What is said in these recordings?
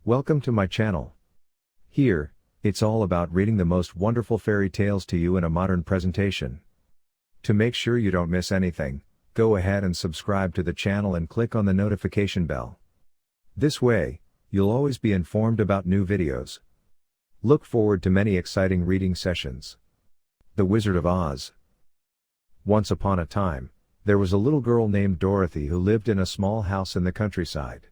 Welcome to my channel. Here, it's all about reading the most wonderful fairy tales to you in a modern presentation. To make sure you don't miss anything, go ahead and subscribe to the channel and click on the notification bell. This way, you'll always be informed about new videos. Look forward to many exciting reading sessions. The Wizard of Oz. Once upon a time, there was a little girl named Dorothy who lived in a small house in the countryside.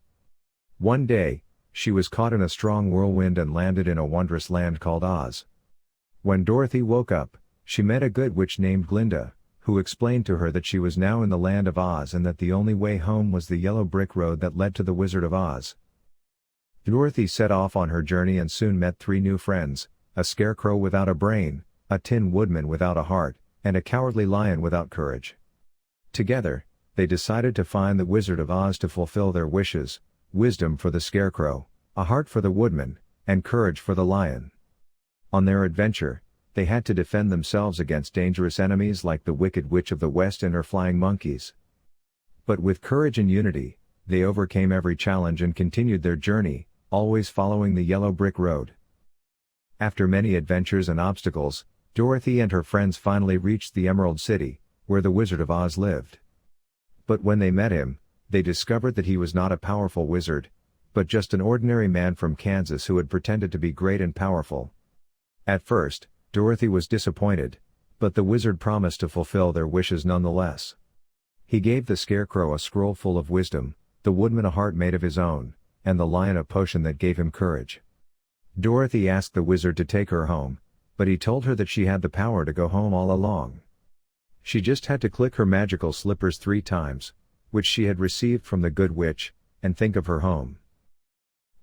One day, she was caught in a strong whirlwind and landed in a wondrous land called Oz. When Dorothy woke up, she met a good witch named Glinda, who explained to her that she was now in the land of Oz and that the only way home was the yellow brick road that led to the Wizard of Oz. Dorothy set off on her journey and soon met three new friends: a Scarecrow without a brain, a Tin Woodman without a heart, and a cowardly lion without courage. Together, they decided to find the Wizard of Oz to fulfill their wishes: wisdom for the Scarecrow, a heart for the Woodman, and courage for the lion. On their adventure, they had to defend themselves against dangerous enemies like the Wicked Witch of the West and her flying monkeys. But with courage and unity, they overcame every challenge and continued their journey, always following the yellow brick road. After many adventures and obstacles, Dorothy and her friends finally reached the Emerald City, where the Wizard of Oz lived. But when they met him, they discovered that he was not a powerful wizard, but just an ordinary man from Kansas who had pretended to be great and powerful. At first, Dorothy was disappointed, but the wizard promised to fulfill their wishes nonetheless. He gave the Scarecrow a scroll full of wisdom, the Woodman a heart made of his own, and the lion a potion that gave him courage. Dorothy asked the wizard to take her home, but he told her that she had the power to go home all along. She just had to click her magical slippers 3 times, which she had received from the good witch, and think of her home.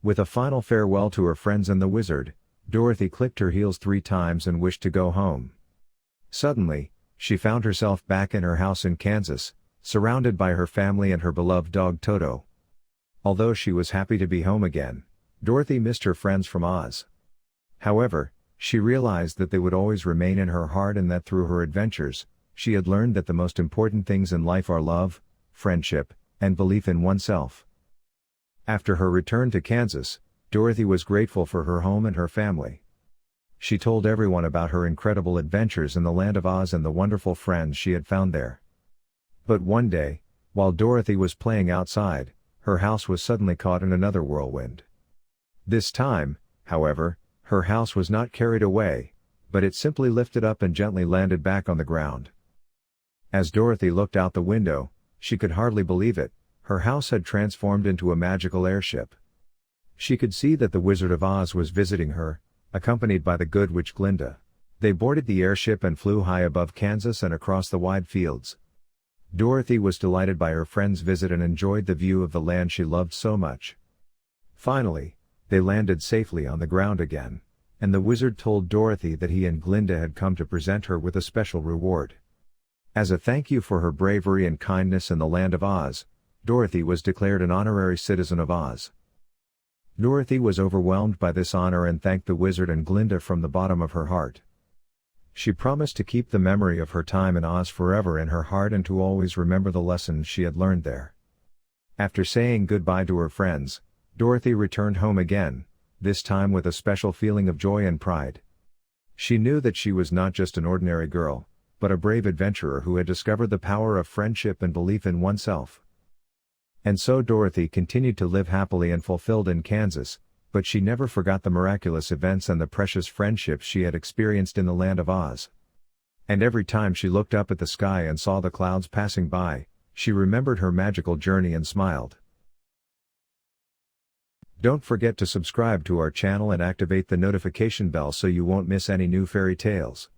With a final farewell to her friends and the wizard, Dorothy clicked her heels 3 times and wished to go home. Suddenly, she found herself back in her house in Kansas, surrounded by her family and her beloved dog Toto. Although she was happy to be home again, Dorothy missed her friends from Oz. However, she realized that they would always remain in her heart and that through her adventures, she had learned that the most important things in life are love, friendship, and belief in oneself. After her return to Kansas, Dorothy was grateful for her home and her family. She told everyone about her incredible adventures in the land of Oz and the wonderful friends she had found there. But one day, while Dorothy was playing outside, her house was suddenly caught in another whirlwind. This time, however, her house was not carried away, but it simply lifted up and gently landed back on the ground. As Dorothy looked out the window, she could hardly believe it. Her house had transformed into a magical airship. She could see that the Wizard of Oz was visiting her, accompanied by the good witch Glinda. They boarded the airship and flew high above Kansas and across the wide fields. Dorothy was delighted by her friend's visit and enjoyed the view of the land she loved so much. Finally, they landed safely on the ground again, and the wizard told Dorothy that he and Glinda had come to present her with a special reward. As a thank you for her bravery and kindness in the land of Oz, Dorothy was declared an honorary citizen of Oz. Dorothy was overwhelmed by this honor and thanked the wizard and Glinda from the bottom of her heart. She promised to keep the memory of her time in Oz forever in her heart and to always remember the lessons she had learned there. After saying goodbye to her friends, Dorothy returned home again, this time with a special feeling of joy and pride. She knew that she was not just an ordinary girl, but a brave adventurer who had discovered the power of friendship and belief in oneself. And so Dorothy continued to live happily and fulfilled in Kansas, but she never forgot the miraculous events and the precious friendships she had experienced in the land of Oz. And every time she looked up at the sky and saw the clouds passing by, she remembered her magical journey and smiled. Don't forget to subscribe to our channel and activate the notification bell so you won't miss any new fairy tales.